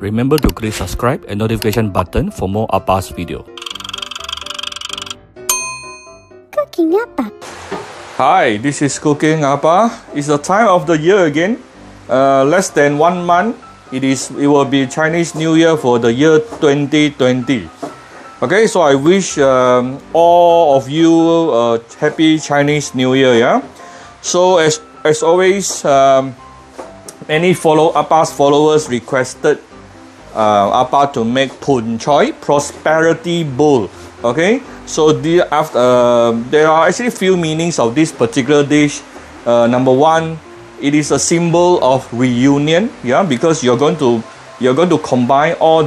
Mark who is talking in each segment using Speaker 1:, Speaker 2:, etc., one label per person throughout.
Speaker 1: Remember to click subscribe and notification button for more Appa's video.
Speaker 2: Cooking Appa.
Speaker 3: Hi, this is Cooking Appa. It's the time of the year again. Less than 1 month. It will be Chinese New Year for the year 2020. Okay, so I wish all of you a happy Chinese New Year. Yeah. So as always, many Appa's followers requested Appa to make poon choy prosperity bowl. Okay, so there are actually few meanings of this particular dish. Number one, it is a symbol of reunion. Yeah, because you're going to combine all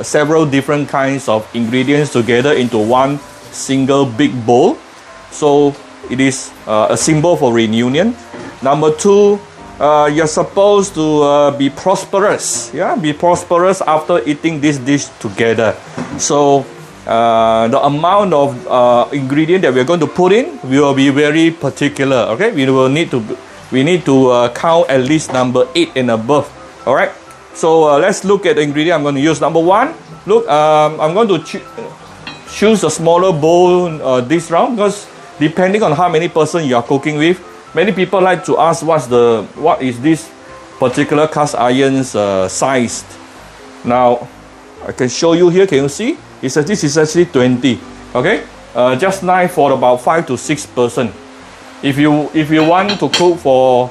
Speaker 3: several different kinds of ingredients together into one single big bowl. So it is a symbol for reunion. Number two, you're supposed to be prosperous. Yeah, be prosperous after eating this dish together. So the amount of ingredient that we're going to put in will be very particular. Okay, we need to count at least number 8 and above. All right. So let's look at the ingredient I'm going to use. Number one, look, I'm going to choose a smaller bowl this round because depending on how many person you are cooking with, many people like to ask what is this particular cast iron's size. Now I can show you here. Can you see? This is actually 20. Okay, just nice for about 5 to 6 person. If you want to cook for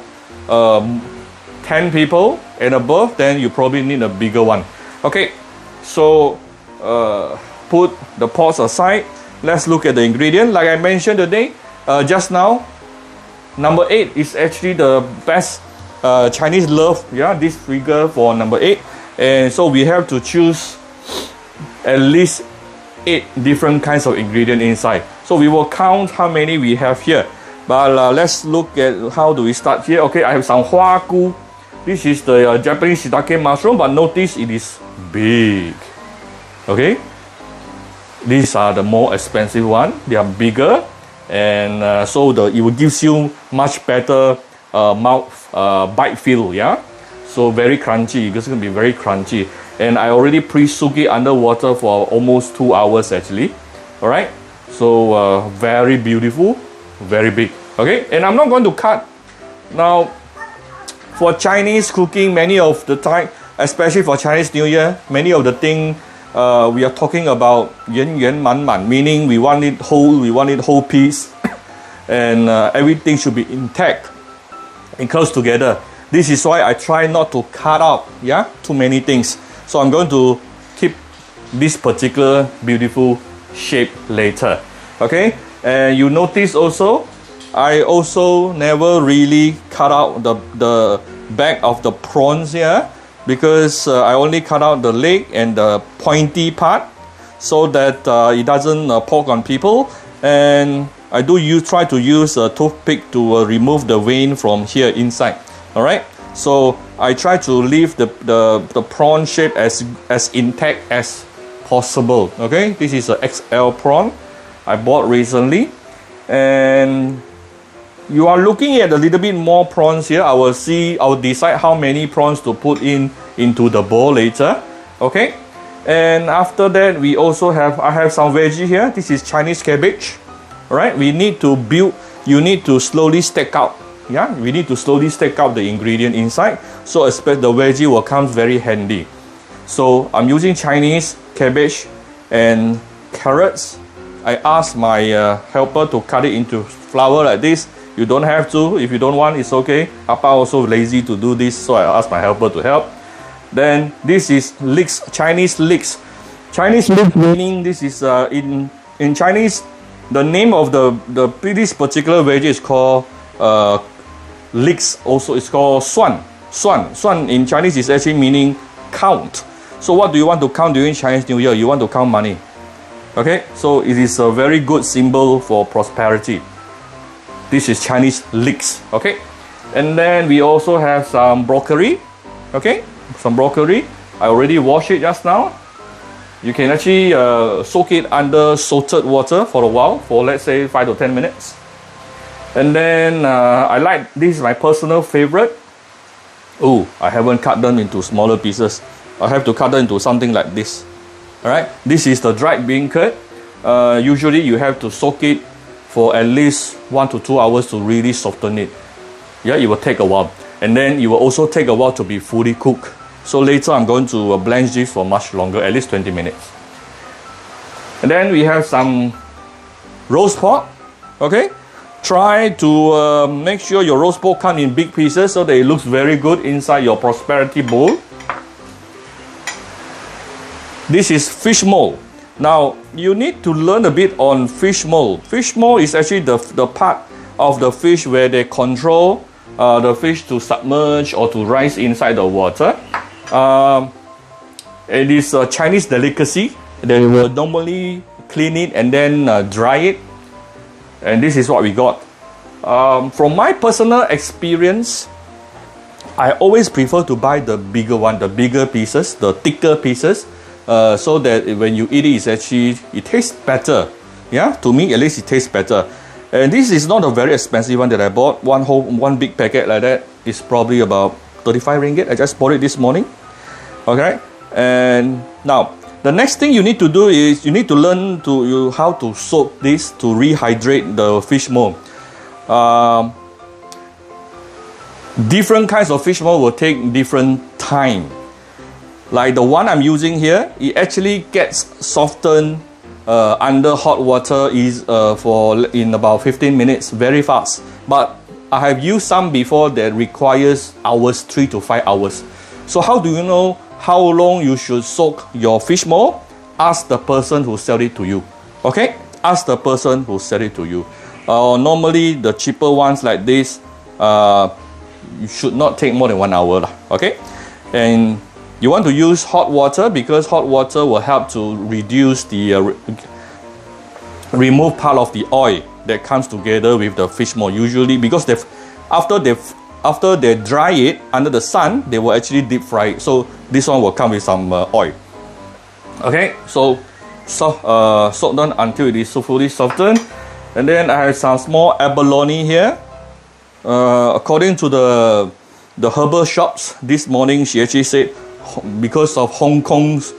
Speaker 3: 10 people and above, then you probably need a bigger one. Okay, so put the pots aside. Let's look at the ingredient. Like I mentioned today, just now, number 8 is actually the best. Chinese love, yeah, this figure for number 8, and so we have to choose at least 8 different kinds of ingredient inside. So we will count how many we have here. But let's look at how do we start here. Okay, I have some hua gu. This is the Japanese shiitake mushroom, but notice it is big. Okay, these are the more expensive one. They are bigger, and so it will gives you much better mouth bite feel. Yeah, so very crunchy. It's going to be very crunchy. And I already pre-soak it underwater for almost 2 hours actually. All right, so very beautiful, very big. Okay, and I'm not going to cut now. For Chinese cooking, many of the time, especially for Chinese New Year, many of the thing we are talking about 圆圆满满, meaning we want it whole piece, and everything should be intact and close together. This is why I try not to cut out too many things. So I'm going to keep this particular beautiful shape later. Okay, and you notice also, I also never really cut out the back of the prawns here, because I only cut out the leg and the pointy part so that it doesn't poke on people. And I try to use a toothpick to remove the vein from here inside. All right. So I try to leave the prawn shape as intact as possible. Okay. This is a XL prawn I bought recently, and you are looking at a little bit more prawns here. I will decide how many prawns to put into the bowl later. Okay, and after that I have some veggie here. This is Chinese cabbage. All right, you need to slowly stack out. Yeah, we need to slowly stack out the ingredient inside, so expect the veggie will come very handy. So I'm using Chinese cabbage and carrots. I asked my helper to cut it into flower like this. You don't have to. If you don't want, it's okay. Appa also lazy to do this, so I asked my helper to help. Then this is leeks, Chinese leeks. Chinese leeks meaning this is in Chinese, the name of this particular veggie is called leeks. Also, it's called suan. Suan in Chinese is actually meaning count. So what do you want to count during Chinese New Year? You want to count money. Okay, so it is a very good symbol for prosperity. This is Chinese leeks. Okay, and then we also have some broccoli. Okay, some broccoli. I already washed it just now. You can actually soak it under salted water for a while, for let's say 5 to 10 minutes. And then I like, this is my personal favorite, Oh, I haven't cut them into smaller pieces. I have to cut them into something like this. Alright, this is the dried bean curd. Usually you have to soak it for at least 1 to 2 hours to really soften it. Yeah, it will take a while. And then it will also take a while to be fully cooked. So later I'm going to blanch this for much longer, at least 20 minutes. And then we have some roast pork. Okay, try to make sure your roast pork comes in big pieces so that it looks very good inside your Prosperity bowl. This is fish mold. Now you need to learn a bit on fish mold. Fish mold is actually the part of the fish where they control the fish to submerge or to rise inside the water. It is a Chinese delicacy. They will normally clean it and then dry it. And this is what we got. From my personal experience, I always prefer to buy the bigger one, the bigger pieces, the thicker pieces, so that when you eat it, it tastes better. Yeah, to me at least it tastes better. And this is not a very expensive one that I bought. One big packet like that is probably about 35 ringgit. I just bought it this morning. Okay, and now the next thing you need to do is you need to learn how to soak this to rehydrate the fish mold. Different kinds of fish mold will take different time. Like the one I'm using here, it actually gets softened under hot water in about 15 minutes, very fast. But I have used some before that requires hours, 3 to 5 hours. So how do you know how long you should soak your fish mold? Ask the person who sell it to you. Okay, ask the person who sell it to you. Normally the cheaper ones like this, you should not take more than 1 hour. Okay, and you want to use hot water because hot water will help to reduce the remove part of the oil that comes together with the fish mold. Usually because after they dry it under the sun, they will actually deep fry it. So this one will come with some oil. Okay, so soak down until it is so fully softened. And then I have some small abalone here. According to the herbal shops this morning, she actually said because of Hong Kong's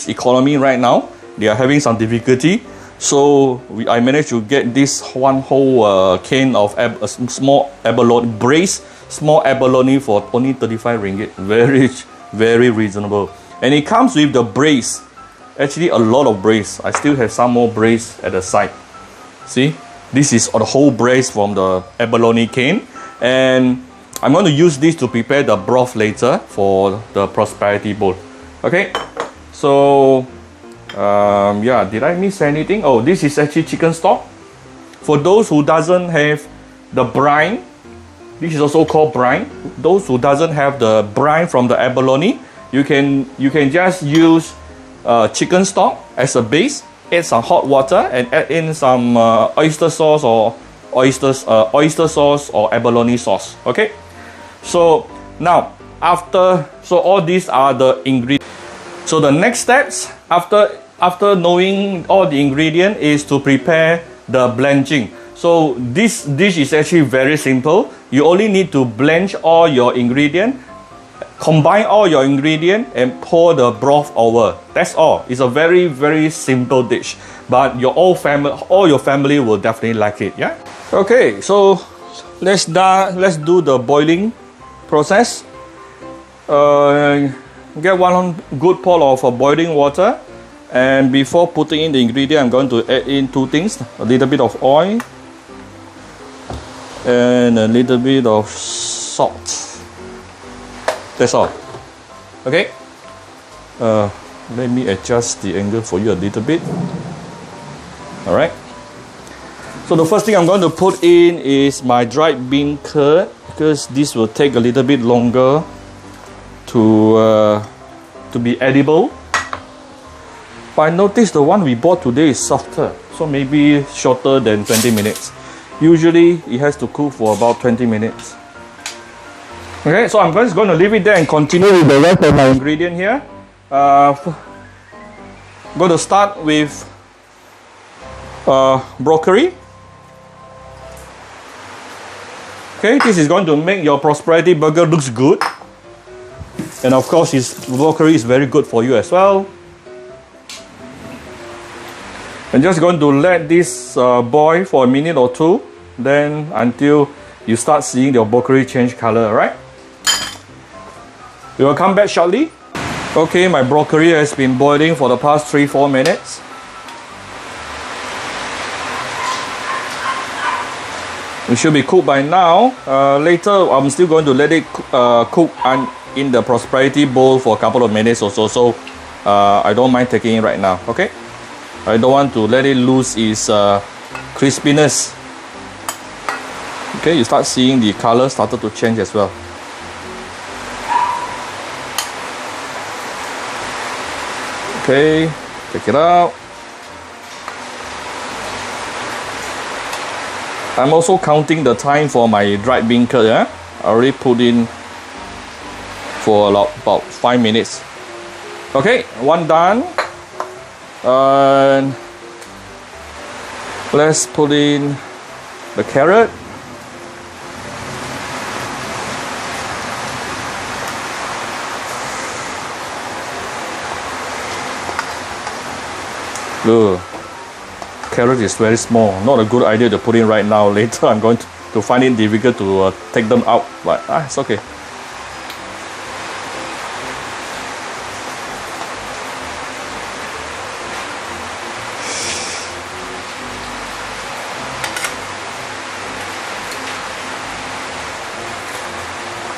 Speaker 3: economy right now, they are having some difficulty. So I managed to get this one whole can of small abalone, braised small abalone for only 35 ringgit. Very, very reasonable. And it comes with the braise. Actually a lot of braise. I still have some more braise at the side. See? This is the whole braise from the abalone can. And I'm going to use this to prepare the broth later for the Prosperity bowl. Okay? So yeah, did I miss anything? Oh, this is actually chicken stock. For those who doesn't have the brine, this is also called brine. Those who doesn't have the brine from the abalone, you can just use chicken stock as a base, add some hot water and add in some oyster sauce or oyster sauce or abalone sauce. Okay, so now all these are the ingredients. So the next steps after knowing all the ingredients is to prepare the blanching. So this dish is actually very simple. You only need to blanch all your ingredients, combine all your ingredients and pour the broth over. That's all. It's a very, very simple dish, but all your family will definitely like it. Yeah. Okay, so let's do the boiling process. Get one good pot of boiling water, and before putting in the ingredient, I'm going to add in two things: a little bit of oil and a little bit of salt. That's all. Okay. Let me adjust the angle for you a little bit. All right. So the first thing I'm going to put in is my dried bean curd, because this will take a little bit longer to be edible. But I noticed the one we bought today is softer, so maybe shorter than 20 minutes. Usually it has to cook for about 20 minutes. Okay, so I'm just going to leave it there and continue with the rest of my ingredient here. I'm going to start with broccoli. Okay, this is going to make your Prosperity burger looks good. And of course, his broccoli is very good for you as well. I'm just going to let this boil for a minute or two, then until you start seeing your broccoli change color, alright? We will come back shortly. Okay, my broccoli has been boiling for the past 3-4 minutes. It should be cooked by now. Later, I'm still going to let it cook in the Prosperity bowl for a couple of minutes or so. So I don't mind taking it right now. Okay, I don't want to let it lose its crispiness. Okay, you start seeing the color started to change as well. Okay, take it out. I'm also counting the time for my dried bean curd. Yeah? I already put in for about 5 minutes. Okay, one done. And let's put in the carrot. Look, carrot is very small. Not a good idea to put in right now. Later I'm going to find it difficult to take them out, but it's okay.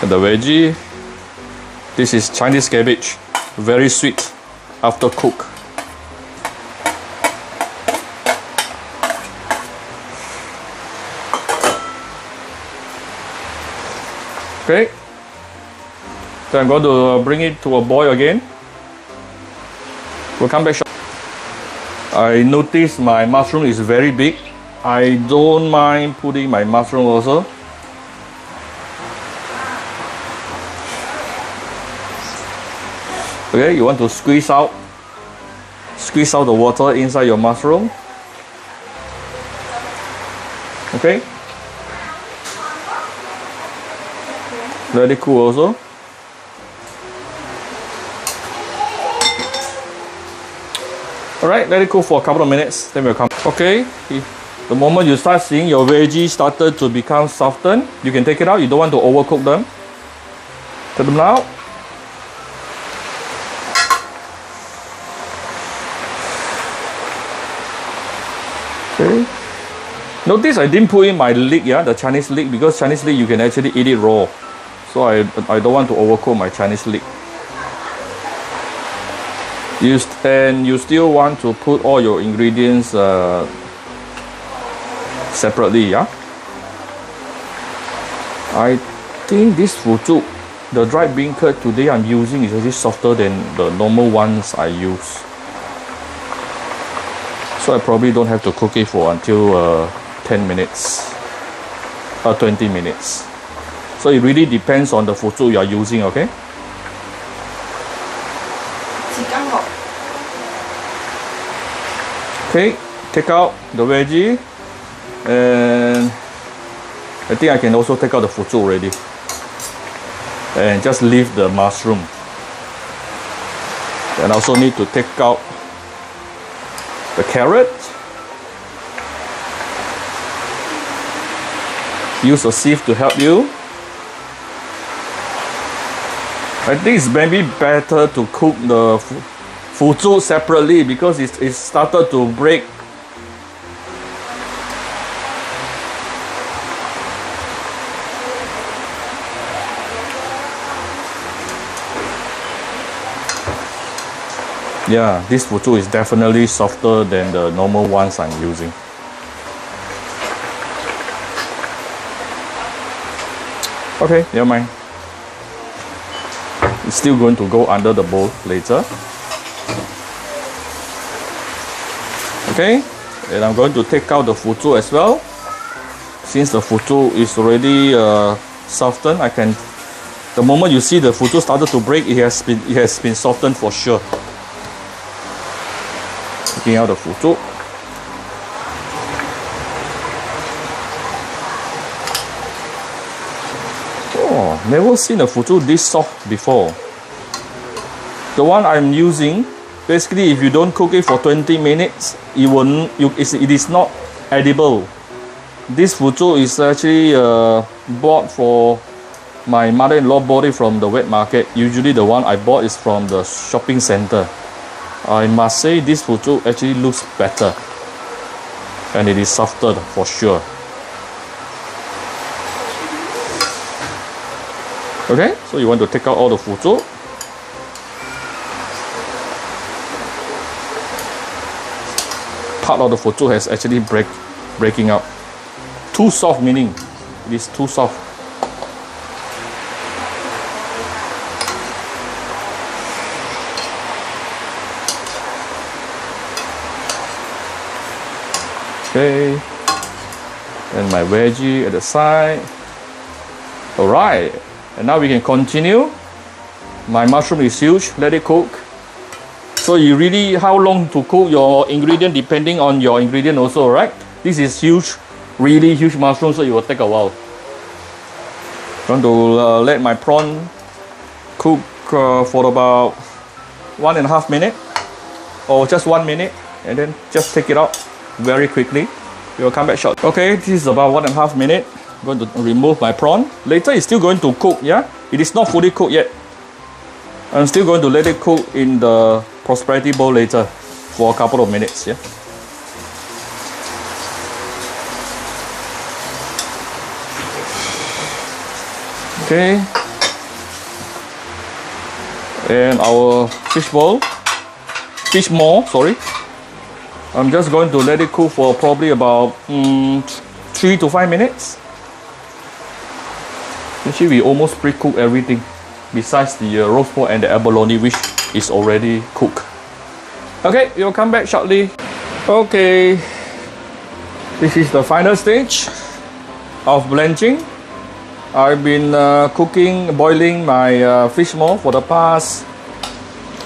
Speaker 3: And the veggie, this is Chinese cabbage, very sweet after cook. Okay, so I'm going to bring it to a boil again. We'll come back shortly. I noticed my mushroom is very big. I don't mind putting my mushroom also. Okay, you want to squeeze out the water inside your mushroom. Okay. Let it cool also. Alright, let it cool for a couple of minutes, then we'll come. Okay, the moment you start seeing your veggies started to become softened, you can take it out. You don't want to overcook them. Take them out. Okay. Notice I didn't put in my leek, yeah, the Chinese leek, because Chinese leek you can actually eat it raw. So I don't want to overcook my Chinese leek. And you still want to put all your ingredients separately, yeah? I think this fuzu, the dried bean curd today I'm using is actually softer than the normal ones I use. So I probably don't have to cook it for until 10 minutes or 20 minutes. So it really depends on the fuzu you are using, okay? Okay, take out the veggie, and I think I can also take out the fuzu already. And just leave the mushroom. And I also need to take out the carrot. Use a sieve to help you. I think it's maybe better to cook the fuzu separately because it started to break. Yeah, this fuzu is definitely softer than the normal ones I'm using. Okay, never mind. It's still going to go under the bowl later. Okay, and I'm going to take out the fuzu as well. Since the fuzu is already softened, the moment you see the fuzu started to break, it has been softened for sure. Taking out the fuzu. Oh, never seen a fuzu this soft before. The one I'm using, basically if you don't cook it for 20 minutes, it is not edible. This fuzu is actually bought for my mother-in-law, bought it from the wet market. Usually the one I bought is from the shopping center. I must say this fuzu actually looks better and it is softer for sure. Okay, so you want to take out all the fuzu. Part of the fuzu has actually breaking out. Too soft, meaning it is too soft. Okay, and my veggie at the side. All right, and now we can continue. My mushroom is huge. Let it cook. So you really, how long to cook your ingredient depending on your ingredient also, right? This is huge, really huge mushroom, so it will take a while. I'm going to let my prawn cook for about 1.5 minutes or just 1 minute, and then just take it out very quickly. We will come back short. Okay, this is about 1.5 minutes. I'm going to remove my prawn. Later it's still going to cook, yeah? It is not fully cooked yet. I'm still going to let it cook in the Prosperity bowl later for a couple of minutes, yeah? Okay. And our fish maw, sorry. I'm just going to let it cook for probably about 3 to 5 minutes. Actually, we almost pre-cook everything besides the roast pork and the abalone, which is already cooked. Okay, we'll come back shortly. Okay, this is the final stage of blanching. I've been boiling my fish maw for the past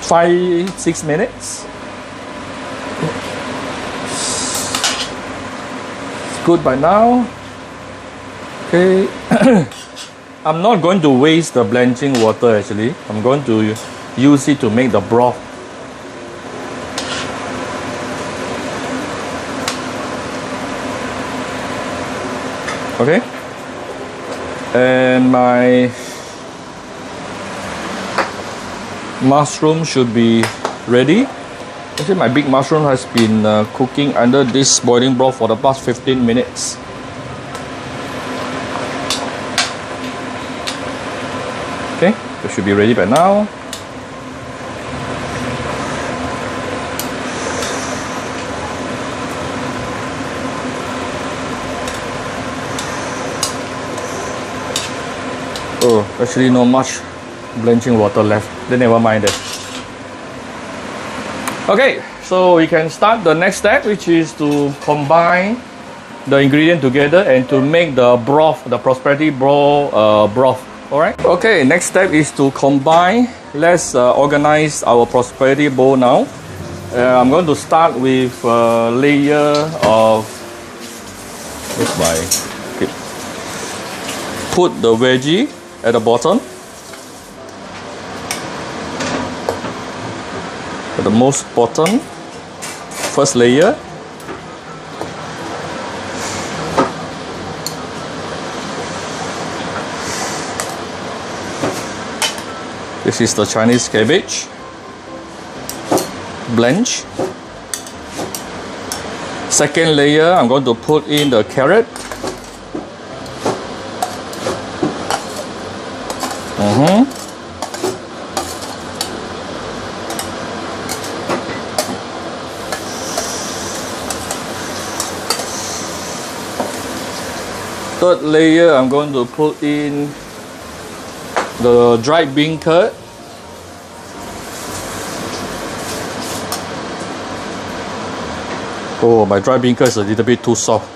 Speaker 3: 5-6 minutes. It's good by now. Okay. I'm not going to waste the blanching water actually. I'm going to use it to make the broth. Okay. And my mushroom should be ready. Actually, my big mushroom has been cooking under this boiling broth for the past 15 minutes. Okay, it should be ready by now. Oh, actually not much blanching water left. Then never mind it. Okay, so we can start the next step, which is to combine the ingredient together and to make the broth, the Prosperity broth. Alright. Okay, next step is to combine. Let's organize our Prosperity bowl now. I'm going to start with a layer of. Okay. Put the veggie at the bottom. At the most bottom, first layer. This is the Chinese cabbage, blanch. Second layer, I'm going to put in the carrot. Third layer, I'm going to put in the dried bean curd. Oh, my dried bean curd is a little bit too soft.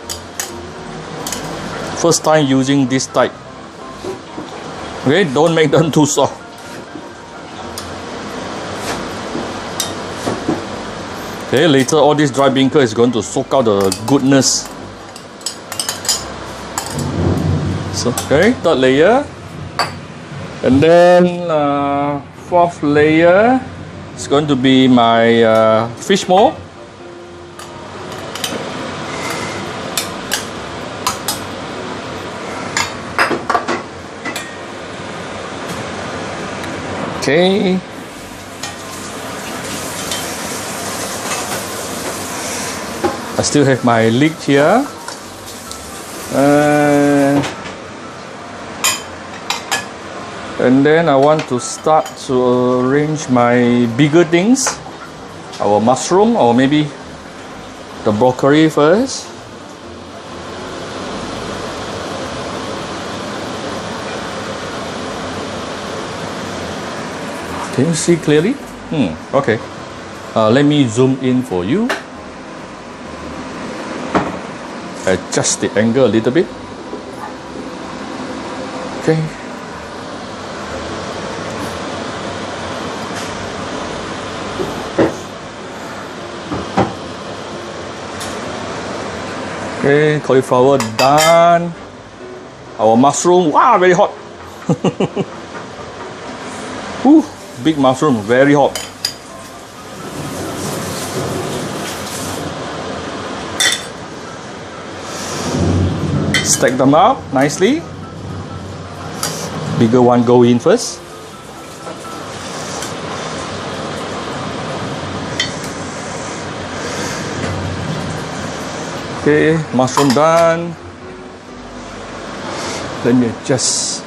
Speaker 3: First time using this type. Okay, don't make them too soft. Okay, later all this dried bean curd is going to soak out the goodness. So, okay, third layer. And then fourth layer is going to be my fish maw. Okay. I still have my lid here. And then I want to start to arrange my bigger things. Our mushroom, or maybe the broccoli first. Can you see clearly? Okay. Let me zoom in for you. Adjust the angle a little bit. Okay. Okay, cauliflower done. Our mushroom, wow, very hot. Whew, big mushroom, very hot. Stack them up nicely. Bigger one go in first. Okay, mushroom done. Let me adjust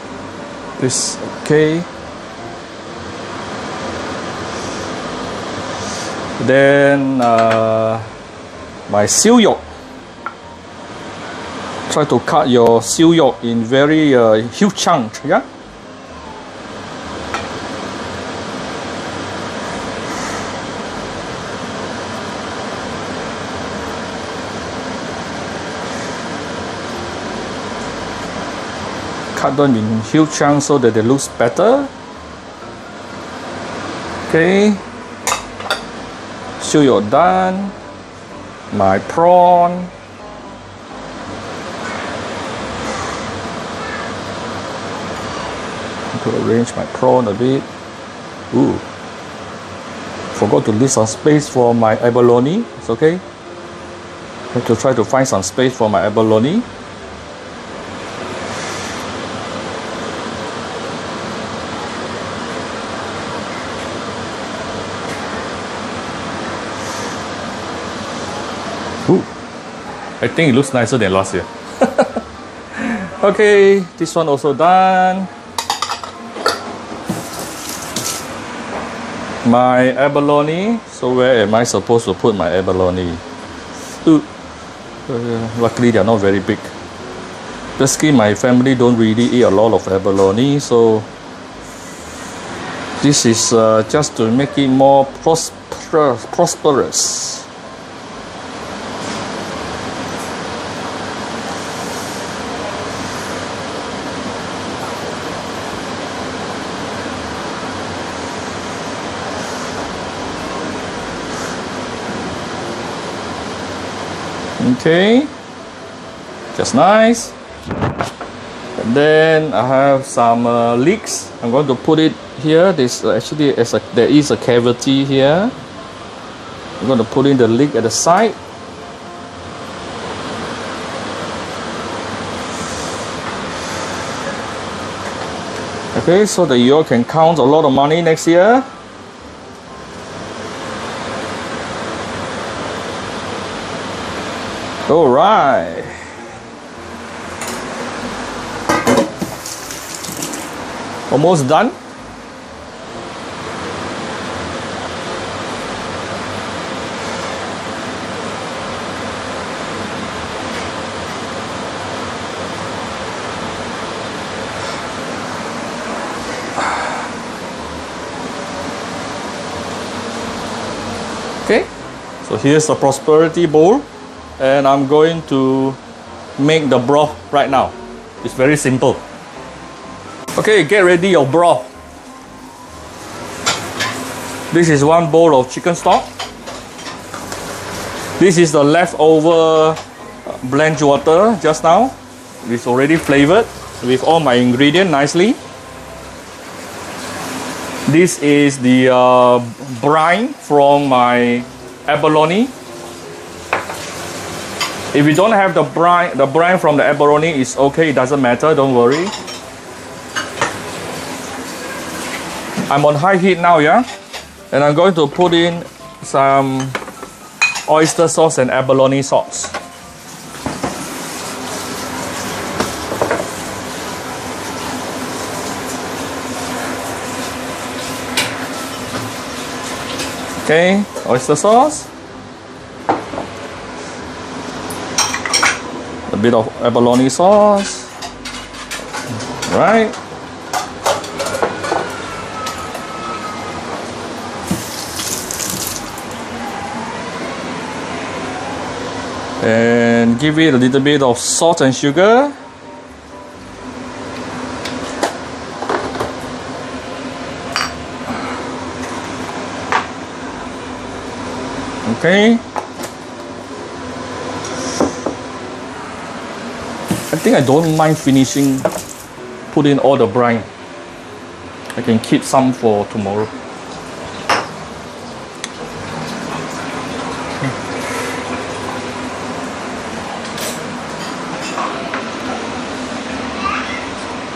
Speaker 3: this. Okay. Then my seal yolk. Try to cut your seal yolk in very huge chunks. Yeah. Cut them in huge chunks so that they look better. Okay. So you're done. My prawn. To arrange my prawn a bit. Ooh. Forgot to leave some space for my abalone. It's okay. Have to try to find some space for my abalone. Ooh. I think it looks nicer than last year. Okay, this one also done. My abalone. So where am I supposed to put my abalone? Luckily they are not very big. Basically my family don't really eat a lot of abalone, so this is just to make it more prosperous. Okay, just nice. And then I have some leeks. I'm going to put it here. This actually there is a cavity here. I'm going to put in the leek at the side. Okay, so that you all can count a lot of money next year. All right. Almost done. Okay, so here's the prosperity bowl. And I'm going to make the broth right now. It's very simple. Okay, get ready your broth. This is one bowl of chicken stock. This is the leftover blanch water just now. It's already flavored with all my ingredients nicely. This is the brine from my abalone. If you don't have the brine from the abalone is okay, it doesn't matter, don't worry. I'm on high heat now, yeah? And I'm going to put in some oyster sauce and abalone sauce. Okay, oyster sauce. A bit of abalone sauce. Right. And give it a little bit of salt and sugar. Okay. I think I don't mind finishing putting all the brine. I can keep some for tomorrow.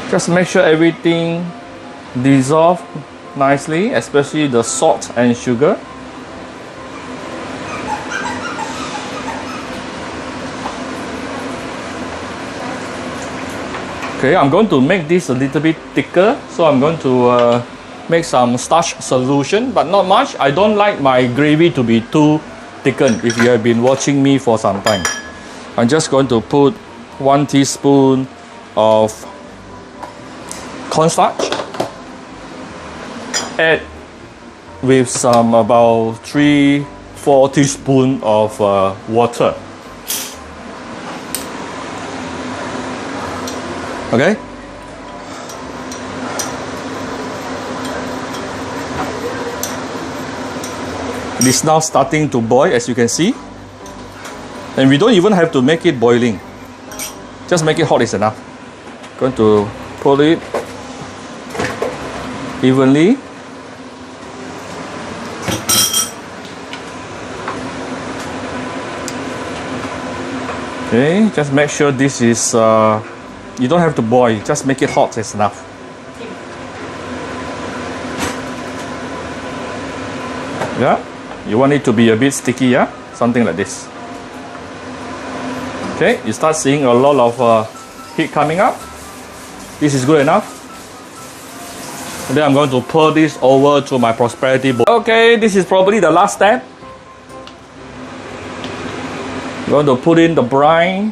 Speaker 3: Just make sure everything dissolves nicely, especially the salt and sugar. Okay, I'm going to make this a little bit thicker, so I'm going to make some starch solution, but not much. I don't like my gravy to be too thickened if you have been watching me for some time. I'm just going to put 1 teaspoon of cornstarch, add with some about 3-4 teaspoons of water. Okay. It is now starting to boil, as you can see. And we don't even have to make it boiling. Just make it hot is enough. Going to put it evenly. Okay, just make sure this is you don't have to boil, just make it hot is enough. Yeah, you want it to be a bit sticky, yeah? Something like this. Okay, you start seeing a lot of heat coming up. This is good enough. And then I'm going to pour this over to my Prosperity bowl. Okay, this is probably the last step. I'm going to put in the brine.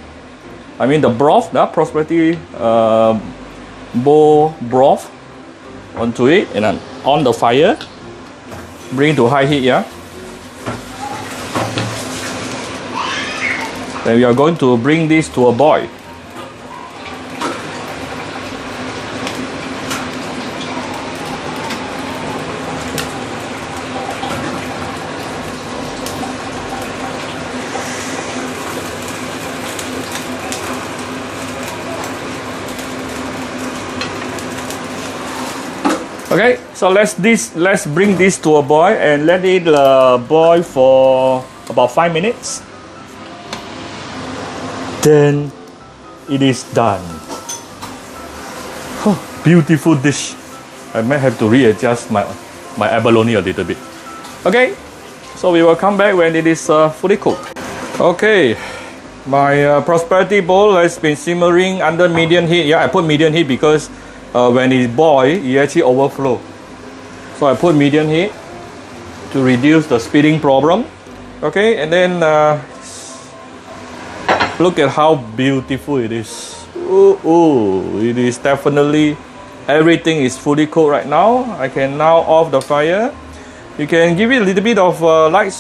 Speaker 3: The broth, the Prosperity bowl broth onto it, and then on the fire. Bring it to high heat, yeah. Then we are going to bring this to a boil. Okay, so let's bring this to a boil and let it boil for about 5 minutes. Then it is done. Oh, beautiful dish. I might have to readjust my abalone a little bit. Okay, so we will come back when it is fully cooked. Okay, my Prosperity bowl has been simmering under medium heat. Yeah, I put medium heat because when it boils, it actually overflow. So I put medium heat to reduce the spitting problem. Okay, and then look at how beautiful it is. Ooh, it is definitely, everything is fully cooked right now. I can now off the fire. You can give it a little bit of light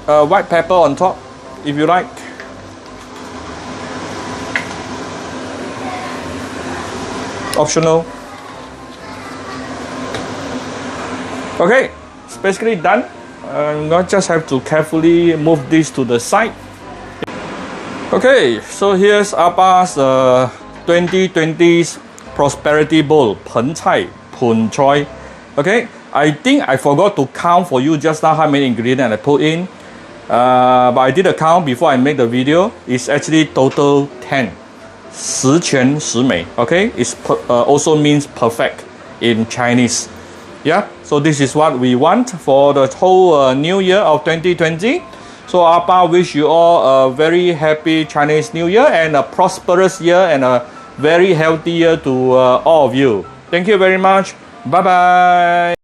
Speaker 3: white pepper on top if you like. Optional. Okay, it's basically done. I'm going to just have to carefully move this to the side. Okay, so here's Appa's 2020's Prosperity bowl, 盆菜 poon choy. Okay, I think I forgot to count for you just now how many ingredients I put in. But I did a count before I make the video. It's actually total 10. 十全十美. Okay, it also means perfect in Chinese. Yeah, so this is what we want for the whole new year of 2020. So Appa wish you all a very happy Chinese New Year and a prosperous year and a very healthy year to all of you. Thank you very much. Bye bye.